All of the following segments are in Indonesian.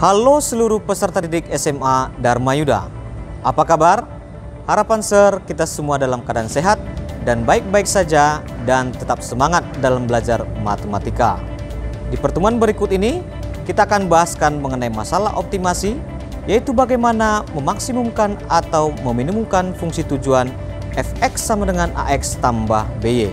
Halo seluruh peserta didik SMA Dharma Yuda. Apa kabar? Harapan Sir kita semua dalam keadaan sehat dan baik-baik saja dan tetap semangat dalam belajar matematika. Di pertemuan berikut ini kita akan bahaskan mengenai masalah optimasi, yaitu bagaimana memaksimumkan atau meminimumkan fungsi tujuan fx sama dengan ax tambah by.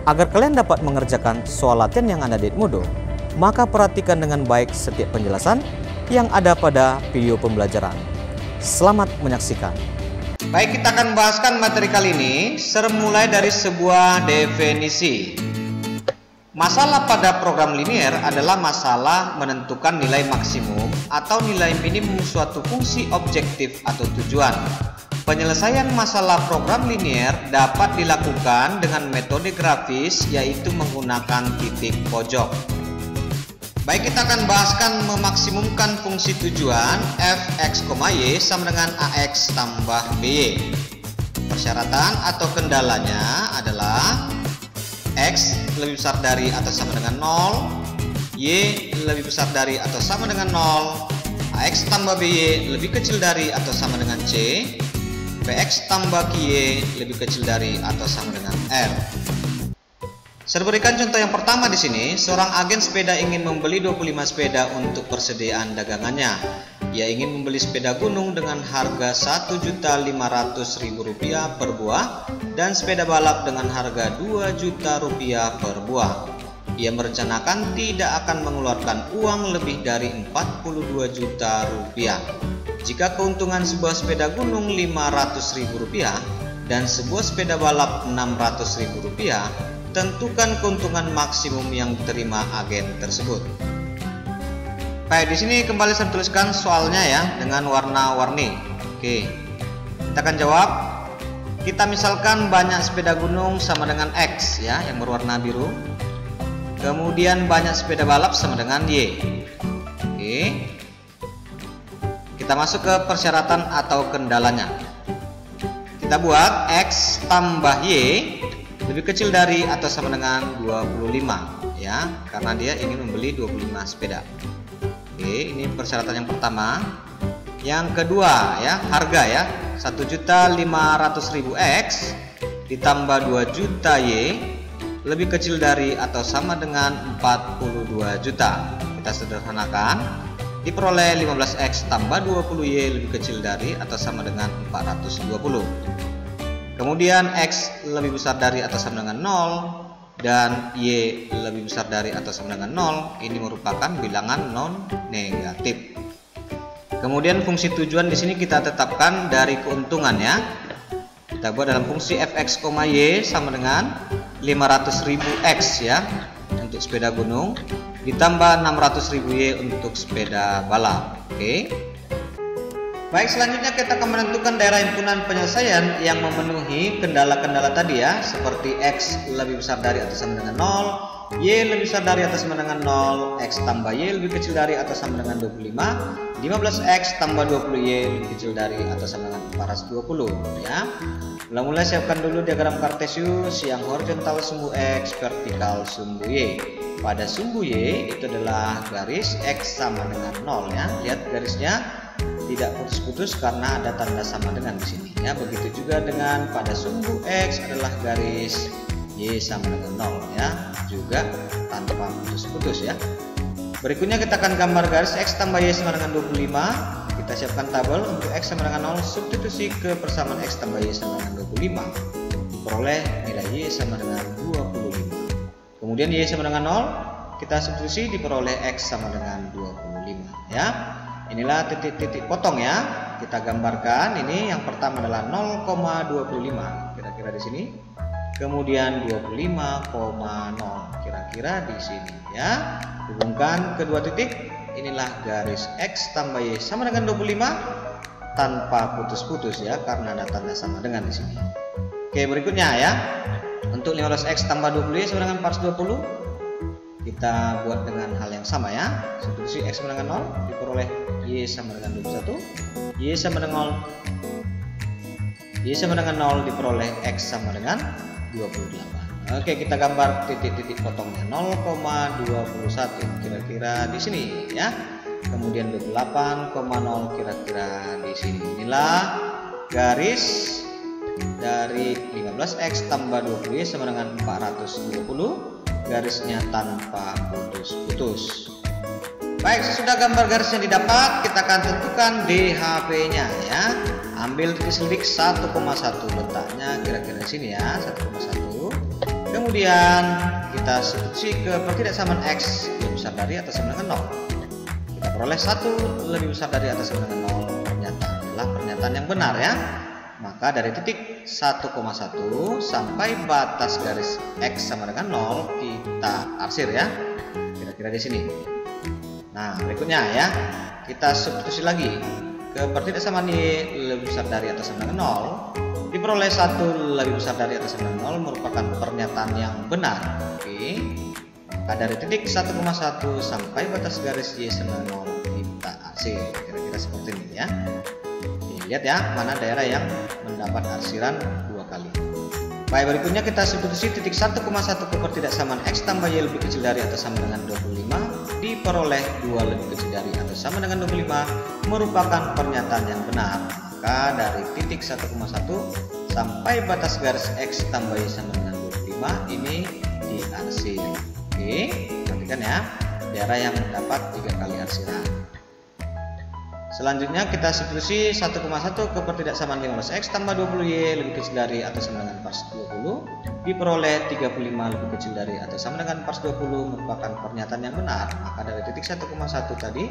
Agar kalian dapat mengerjakan soal latihan yang ada di Edmodo, maka perhatikan dengan baik setiap penjelasan yang ada pada video pembelajaran. Selamat menyaksikan. Baik, kita akan bahaskan materi kali ini mulai dari sebuah definisi. Masalah pada program linier adalah masalah menentukan nilai maksimum atau nilai minimum suatu fungsi objektif atau tujuan. Penyelesaian masalah program linier dapat dilakukan dengan metode grafis, yaitu menggunakan titik pojok. Baik, kita akan bahaskan memaksimumkan fungsi tujuan fx, y sama dengan ax tambah by. Persyaratan atau kendalanya adalah x lebih besar dari atau sama dengan 0, y lebih besar dari atau sama dengan 0, ax tambah by lebih kecil dari atau sama dengan c, px tambah ky lebih kecil dari atau sama dengan r. Saya berikan contoh yang pertama di sini. Seorang agen sepeda ingin membeli 25 sepeda untuk persediaan dagangannya. Ia ingin membeli sepeda gunung dengan harga Rp1.500.000 per buah dan sepeda balap dengan harga Rp2.000.000 per buah. Ia merencanakan tidak akan mengeluarkan uang lebih dari Rp42 juta. Jika keuntungan sebuah sepeda gunung Rp500.000 dan sebuah sepeda balap Rp600.000, tentukan keuntungan maksimum yang diterima agen tersebut. Baik, di sini kembali saya tuliskan soalnya ya dengan warna-warni. Oke, kita akan jawab. Kita misalkan banyak sepeda gunung sama dengan X ya, yang berwarna biru. Kemudian banyak sepeda balap sama dengan Y. Oke, kita masuk ke persyaratan atau kendalanya. Kita buat X tambah Y lebih kecil dari atau sama dengan 25 ya, karena dia ingin membeli 25 sepeda. Oke, ini persyaratan yang pertama. Yang kedua ya, harga ya, 1.500.000 X ditambah 2 juta Y lebih kecil dari atau sama dengan 42 juta. Kita sederhanakan, diperoleh 15X tambah 20Y lebih kecil dari atau sama dengan 420. Kemudian X lebih besar dari atau sama dengan 0 dan Y lebih besar dari atau sama dengan 0. Ini merupakan bilangan non negatif. Kemudian fungsi tujuan di sini kita tetapkan dari keuntungan ya. Kita buat dalam fungsi fx, y sama dengan 500.000 X ya untuk sepeda gunung ditambah 600.000 Y untuk sepeda balap. Oke. Baik, selanjutnya kita akan menentukan daerah himpunan penyelesaian yang memenuhi kendala-kendala tadi ya, seperti X lebih besar dari atau sama dengan 0, Y lebih besar dari atau sama dengan 0, X tambah Y lebih kecil dari atau sama dengan 25, 15X tambah 20Y lebih kecil dari atau sama dengan 420 ya. Mula-mula siapkan dulu diagram kartesius yang horizontal sumbu X, vertikal sumbu Y. Pada sumbu Y itu adalah garis X sama dengan 0 ya. Lihat garisnya tidak putus-putus karena ada tanda sama dengan di sini ya. Begitu juga dengan pada sumbu X adalah garis Y sama dengan 0 ya, juga tanpa putus-putus ya. Berikutnya kita akan gambar garis X tambah Y sama dengan 25. Kita siapkan tabel untuk X sama dengan 0, substitusi ke persamaan X tambah Y sama dengan 25, diperoleh nilai Y sama dengan 25. Kemudian Y sama dengan 0 kita substitusi, diperoleh X sama dengan 25 ya. Inilah titik-titik potong ya. Kita gambarkan, ini yang pertama adalah 0,25 kira-kira di sini. Kemudian 25,0 kira-kira di sini ya. Hubungkan kedua titik. Inilah garis X tambah Y sama dengan 25 tanpa putus-putus ya, karena ada tanda sama dengan di sini. Oke, berikutnya ya. Untuk 15X tambah 20Y sama dengan 420. Kita buat dengan hal yang sama ya. Substitusi X sama dengan 0, diperoleh Y sama dengan 21, Y sama dengan 0. Y sama dengan 0 diperoleh X sama dengan 28. Oke, kita gambar titik-titik potongnya 0,21 kira-kira di sini ya. Kemudian 28,0 kira-kira di sini. Inilah garis dari 15X tambah 20Y sama dengan 420, garisnya tanpa putus-putus. Baik, sesudah gambar garisnya didapat, kita akan tentukan DHP-nya ya. Ambil titik selidik 1,1, letaknya kira-kira di sini ya, 1,1. Kemudian kita substitusi ke pertidaksamaan X lebih besar dari atau sama dengan 0. Kita peroleh 1 lebih besar dari atau sama dengan 0. Pernyataan adalah pernyataan yang benar ya. Maka dari titik 1,1 sampai batas garis X sama dengan 0 kita arsir ya. Kira-kira di sini. Nah, berikutnya ya, kita substitusi lagi ke pertidaksamaan Y lebih besar dari atau sama dengan 0. Diperoleh 1 lebih besar dari atau sama dengan 0 merupakan pernyataan yang benar. Oke. Maka dari titik 1,1 sampai batas garis Y sama dengan 0 kita arsir. Kira-kira seperti ini ya. Oke, lihat ya, mana daerah yang mendapat arsiran 2 kali. Baik, berikutnya kita substitusi titik 1,1 ke pertidaksamaan X tambah Y lebih kecil dari atau sama dengan 25 diperoleh 2 lebih kecil dari atau sama dengan 25 merupakan pernyataan yang benar. Maka dari titik 1,1 sampai batas garis X tambah Y sama dengan 25 ini diarsir. Oke, perhatikan ya, daerah yang mendapat 3 kali arsiran. Selanjutnya kita substitusi 1,1 ke pertidaksamaan 15X tambah 20Y lebih kecil dari atau sama dengan 420 diperoleh 35 lebih kecil dari atau sama dengan 420 merupakan pernyataan yang benar. Maka dari titik 1,1 tadi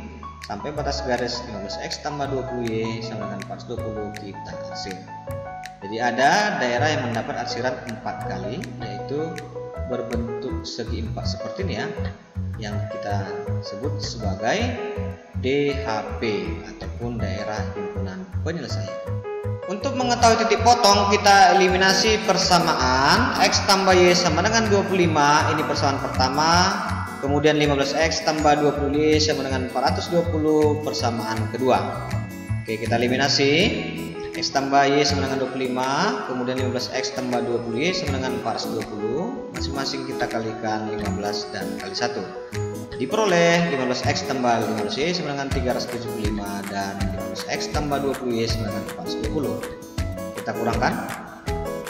sampai batas garis 15X tambah 20Y sama dengan 420 kita arsir. Jadi ada daerah yang mendapat arsiran 4 kali, yaitu berbentuk segi 4 seperti ini ya, yang kita sebut sebagai DHP ataupun daerah himpunan penyelesaian. Untuk mengetahui titik potong, kita eliminasi persamaan X tambah Y sama dengan 25, ini persamaan pertama. Kemudian 15X tambah 20Y sama dengan 420, persamaan kedua. Oke, kita eliminasi X tambah Y sama dengan 25, kemudian 15X tambah 20Y sama dengan 420, masing-masing kita kalikan 15 dan kali 1. Diperoleh 15X tambah 15Y sama dengan 375 dan 15X tambah 20Y sama dengan 420. Kita kurangkan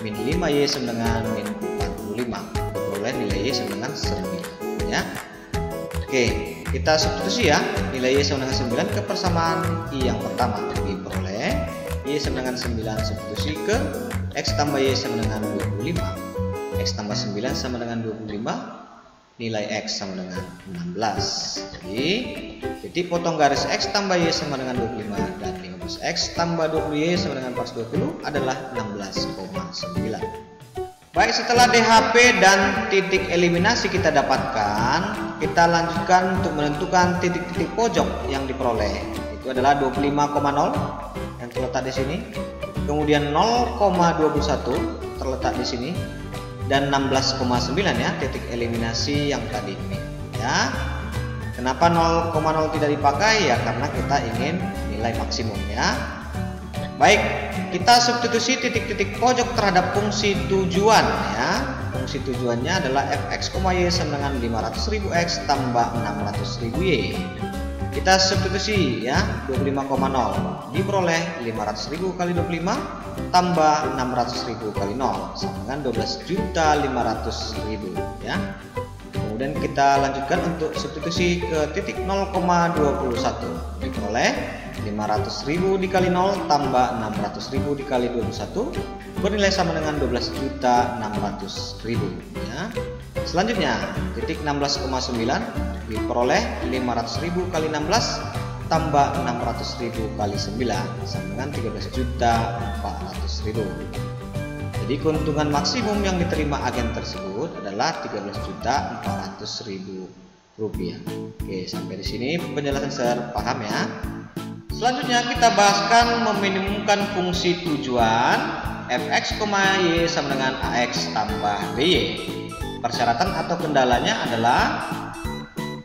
min 5Y sama dengan min 45. Diperoleh nilai Y sama dengan 9 ya. Oke, kita substitusi ya nilai Y sama dengan 9 ke persamaan I yang pertama. Diperoleh Y sama dengan 9 substitusi ke X tambah Y sama dengan 25. X tambah 9 sama dengan 25, nilai X sama dengan 16. Jadi titik potong garis X tambah Y sama dengan 25 dan 15X tambah 20Y sama dengan 420 adalah 16,9. Baik, setelah DHP dan titik eliminasi kita dapatkan, kita lanjutkan untuk menentukan titik-titik pojok yang diperoleh. Itu adalah 25,0 yang terletak di sini, kemudian 0,21 terletak di sini, dan 16,9 ya titik eliminasi yang tadi ini ya. Kenapa 0,0 tidak dipakai ya? Karena kita ingin nilai maksimum ya. Baik, kita substitusi titik-titik pojok terhadap fungsi tujuan ya. Fungsi tujuannya adalah fx, y sama dengan 500.000 x tambah 600.000 y. Kita substitusi ya, 25,0 diperoleh 500.000 kali 25 tambah 600.000 kali 0 sama dengan 12.500.000 ya. Kemudian kita lanjutkan untuk substitusi ke titik 0,21 diperoleh 500.000 dikali 0 tambah 600.000 dikali 21 bernilai sama dengan 12.600.000 ya. Selanjutnya titik 16,9 diperoleh 500.000 kali 16 tambah 600.000 kali 9 sama dengan 13.400.000. Jadi keuntungan maksimum yang diterima agen tersebut adalah 13.400.000 rupiah. Oke, sampai di sini penjelasan saya paham ya. Selanjutnya kita bahaskan meminimumkan fungsi tujuan fx, y sama dengan ax tambah by. Persyaratan atau kendalanya adalah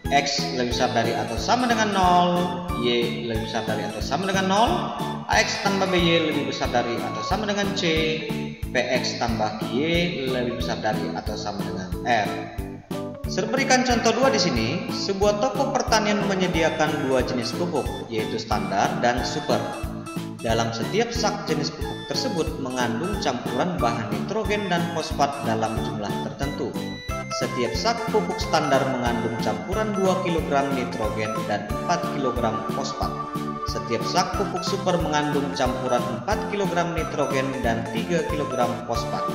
x lebih besar dari atau sama dengan 0, y lebih besar dari atau sama dengan 0, AX tambah BY lebih besar dari atau sama dengan C, PX tambah QY lebih besar dari atau sama dengan R. Saya berikan contoh 2 di sini. Sebuah toko pertanian menyediakan 2 jenis pupuk, yaitu standar dan super. Dalam setiap sak jenis pupuk tersebut mengandung campuran bahan nitrogen dan fosfat dalam jumlah tertentu. Setiap sak pupuk standar mengandung campuran 2 kg nitrogen dan 4 kg fosfat. Setiap sak pupuk super mengandung campuran 4 kg nitrogen dan 3 kg fosfat.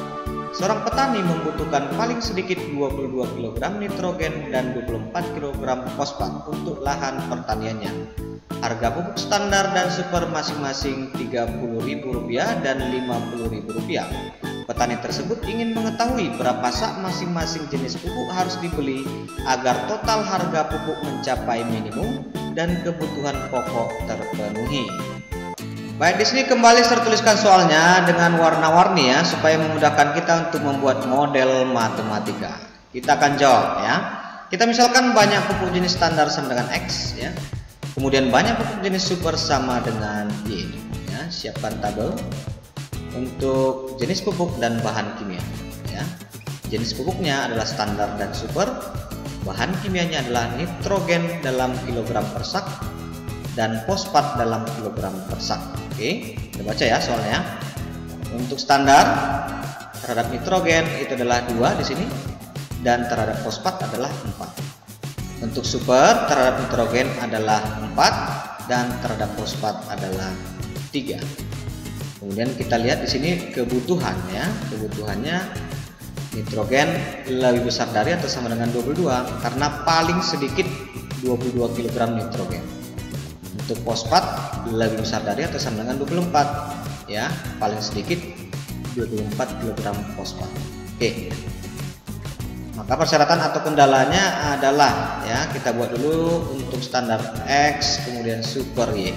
Seorang petani membutuhkan paling sedikit 22 kg nitrogen dan 24 kg fosfat untuk lahan pertaniannya. Harga pupuk standar dan super masing-masing Rp30.000 dan Rp50.000. Petani tersebut ingin mengetahui berapa sak masing-masing jenis pupuk harus dibeli agar total harga pupuk mencapai minimum dan kebutuhan pokok terpenuhi. Baik, di sini kembali saya tuliskan soalnya dengan warna-warni ya, supaya memudahkan kita untuk membuat model matematika. Kita akan jawab ya. Kita misalkan banyak pupuk jenis standar sama dengan X ya. Kemudian banyak pupuk jenis super sama dengan Y ya. Siapkan tabel untuk jenis pupuk dan bahan kimia ya. Jenis pupuknya adalah standar dan super. Bahan kimianya adalah nitrogen dalam kilogram per sak dan fosfat dalam kilogram per sak. Oke, kita baca ya soalnya. Untuk standar terhadap nitrogen itu adalah 2 di sini dan terhadap fosfat adalah 4. Untuk super terhadap nitrogen adalah 4 dan terhadap fosfat adalah 3. Kemudian kita lihat di sini kebutuhannya. Kebutuhannya nitrogen lebih besar dari atau sama dengan 22 karena paling sedikit 22 kg nitrogen. Untuk fosfat lebih besar dari atau sama dengan 24 ya, paling sedikit 24 kg fosfat. Oke. Maka persyaratan atau kendalanya adalah ya, kita buat dulu untuk standar X kemudian super Y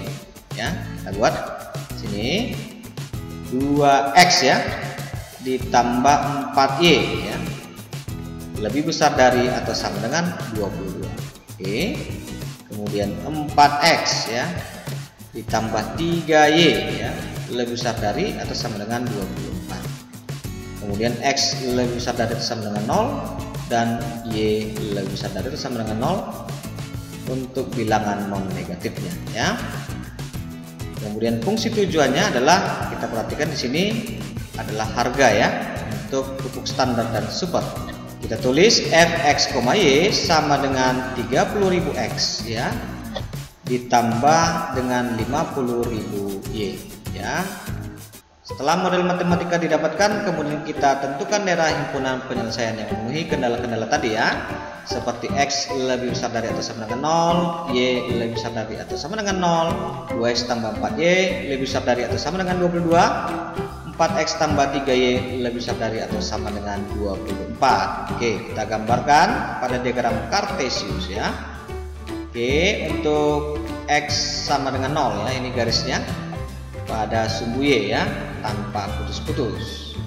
ya. Kita buat sini 2X ya ditambah 4Y ya, lebih besar dari atau sama dengan 22. Oke. Kemudian 4X ya ditambah 3Y ya, lebih besar dari atau sama dengan 24. Kemudian X lebih besar dari atau sama dengan 0 dan Y lebih besar dari atau sama dengan 0 untuk bilangan non negatifnya ya. Kemudian fungsi tujuannya adalah kita perhatikan di sini adalah harga ya untuk pupuk standar dan super. Kita tulis Fx, Y sama dengan 30.000 X ya ditambah dengan 50.000 Y ya. Setelah model matematika didapatkan, kemudian kita tentukan daerah himpunan penyelesaian yang memenuhi kendala-kendala tadi ya. Seperti X lebih besar dari atau sama dengan 0, Y lebih besar dari atau sama dengan 0, 2X tambah 4Y lebih besar dari atau sama dengan 22, 4X tambah 3Y lebih besar dari atau sama dengan 24. Oke, kita gambarkan pada diagram Kartesius ya. Oke, untuk X sama dengan 0 ya, ini garisnya pada sumbu Y ya, tanpa putus-putus.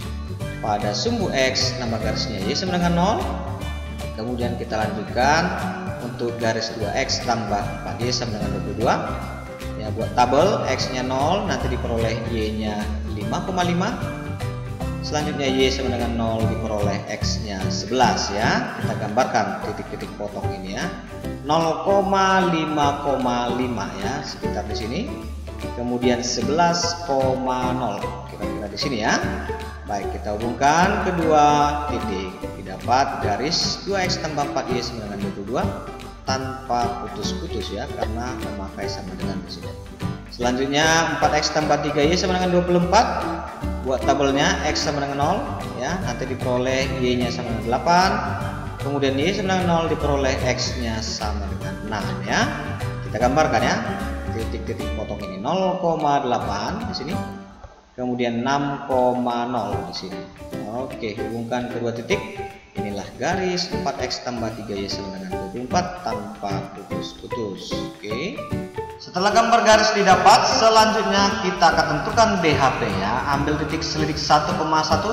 Pada sumbu X nama garisnya Y sama dengan 0. Kemudian kita lanjutkan untuk garis 2X tambah 4Y sama dengan 22 ya, buat tabel X nya 0 nanti diperoleh Y nya 5,5. Selanjutnya Y sama dengan 0 diperoleh X nya 11 ya. Kita gambarkan titik-titik potong ini ya, 0,5,5 ya, sekitar di sini. Kemudian 11,0 kira-kira di sini ya. Baik, kita hubungkan kedua titik, didapat garis 2X tambah 4Y sama dengan 22 tanpa putus-putus ya, karena memakai sama dengan di sini. Selanjutnya 4X tambah 3Y sama dengan 24. Buat tabelnya X sama dengan 0 ya, nanti diperoleh Y nya sama dengan 8. Kemudian Y sama dengan 0 diperoleh X nya sama dengan 6 ya. Kita gambarkan ya titik-titik potong ini, 0,8 di sini. Kemudian 6,0 di sini. Oke, hubungkan kedua titik. Inilah garis 4X tambah 3Y sama dengan 24 tanpa putus-putus. Oke. Setelah gambar garis didapat, selanjutnya kita akan tentukan BHP ya. Ambil titik selidik 1,1,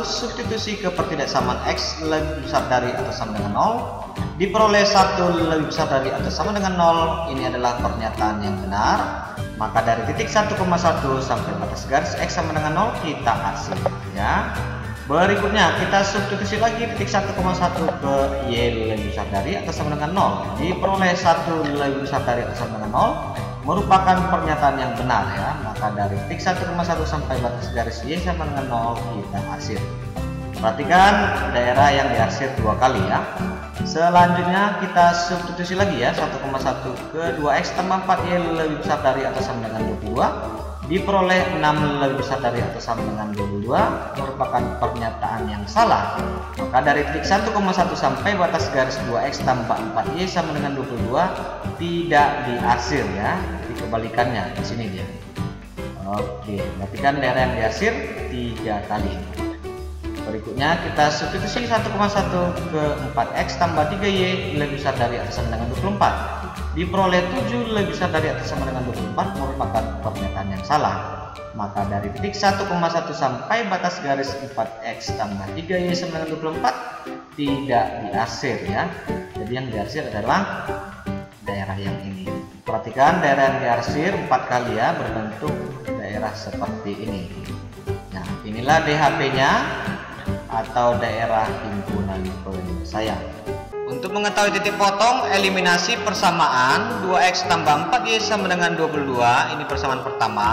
substitusi kepertidaksamaan X lebih besar dari atau sama dengan 0. Diperoleh 1 lebih besar dari atau sama dengan 0. Ini adalah pernyataan yang benar. Maka dari titik 1,1 sampai batas garis X sama dengan 0 kita arsir ya. Berikutnya kita substitusi lagi titik 1,1 ke Y lebih besar dari atau sama dengan 0. Diperoleh 1 lebih besar dari atau sama dengan 0 merupakan pernyataan yang benar ya. Maka dari titik 1,1 sampai batas garis Y sama dengan 0 kita arsir. Perhatikan daerah yang diarsir 2 kali ya. Selanjutnya kita substitusi lagi ya, 1,1 ke 2x tambah 4y lebih besar dari atau sama dengan 22 diperoleh 6 lebih besar dari atau sama dengan 22 merupakan pernyataan yang salah. Maka dari titik 1,1 sampai batas garis 2x tambah 4y sama dengan 22 tidak diarsir ya. Jadi kebalikannya di sini dia. Oke, berarti kan daerah yang diarsir 3 kali. Berikutnya kita substitusi 1,1 ke 4x tambah 3y lebih besar dari atau sama dengan 24 diperoleh 7 lebih besar dari atau sama dengan 24 merupakan pernyataan yang salah. Maka dari titik 1,1 sampai batas garis 4x tambah 3y sama dengan 24 tidak diarsir ya. Jadi yang diarsir adalah daerah yang ini. Perhatikan daerah yang diarsir 4 kali ya, berbentuk daerah seperti ini. Nah, inilah DHP-nya atau daerah himpunan penyelesaian. Untuk mengetahui titik potong, eliminasi persamaan 2x tambah 4y sama dengan 22, ini persamaan pertama.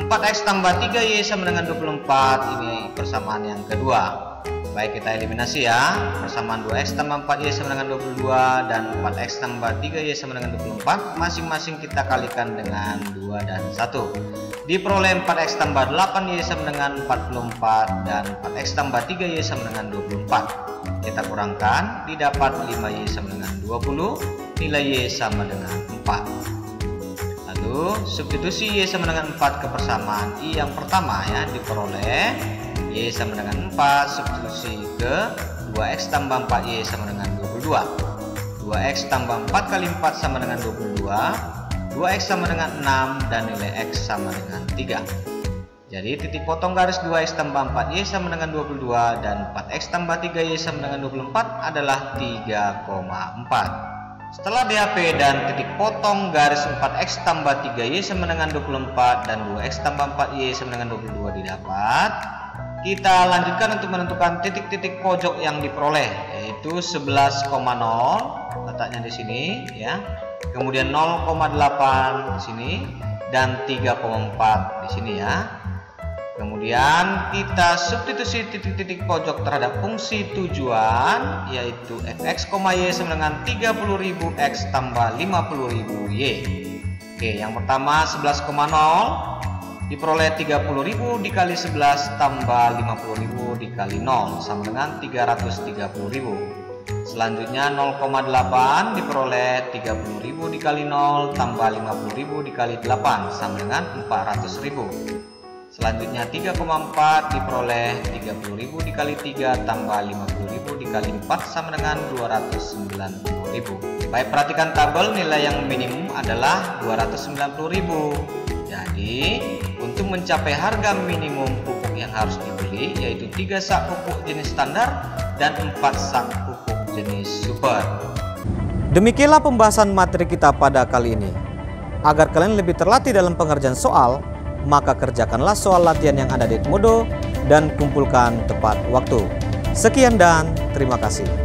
4x tambah 3y sama dengan 24, ini persamaan yang kedua. Baik, kita eliminasi ya. Persamaan 2x tambah 4y sama dengan 22 dan 4x tambah 3y sama dengan 24, masing-masing kita kalikan dengan 2 dan 1. Diperoleh 4x tambah 8y sama dengan 44 dan 4x tambah 3y sama dengan 24. Kita kurangkan, didapat 5y sama dengan 20, nilai y sama dengan 4. Lalu substitusi y sama dengan 4 ke persamaan i yang pertama ya, diperoleh y sama dengan 4, substitusi ke 2x tambah 4y sama dengan 22. 2x tambah 4 kali 4 sama dengan 22, 2x sama dengan 6 dan nilai x sama dengan 3. Jadi titik potong garis 2x tambah 4y sama dengan 22 dan 4x tambah 3y sama dengan 24 adalah 3,4. Setelah DHP dan titik potong garis 4x tambah 3y sama dengan 24 dan 2x tambah 4y sama dengan 22 didapat, kita lanjutkan untuk menentukan titik-titik pojok yang diperoleh, yaitu 11,0 letaknya di sini ya. Kemudian 0,8 di sini dan 3,4 di sini ya. Kemudian kita substitusi titik-titik pojok terhadap fungsi tujuan, yaitu fx, y sama dengan 30.000 x tambah 50.000 y. Oke, yang pertama 11,0 diperoleh 30.000 dikali 11 tambah 50.000 dikali 0 sama dengan 330.000. Selanjutnya 0,8 diperoleh 30.000 dikali 0 tambah 50.000 dikali 8 sama dengan 400.000. Selanjutnya 3,4 diperoleh 30.000 dikali 3 tambah 50.000 dikali 4 sama dengan 290.000. Baik, perhatikan tabel, nilai yang minimum adalah 290.000. Jadi untuk mencapai harga minimum pupuk yang harus dibeli, yaitu 3 sak pupuk jenis standar dan 4 sak pupuk jenis super. Demikianlah pembahasan materi kita pada kali ini. Agar kalian lebih terlatih dalam pengerjaan soal, maka kerjakanlah soal latihan yang ada di Edmodo dan kumpulkan tepat waktu. Sekian dan terima kasih.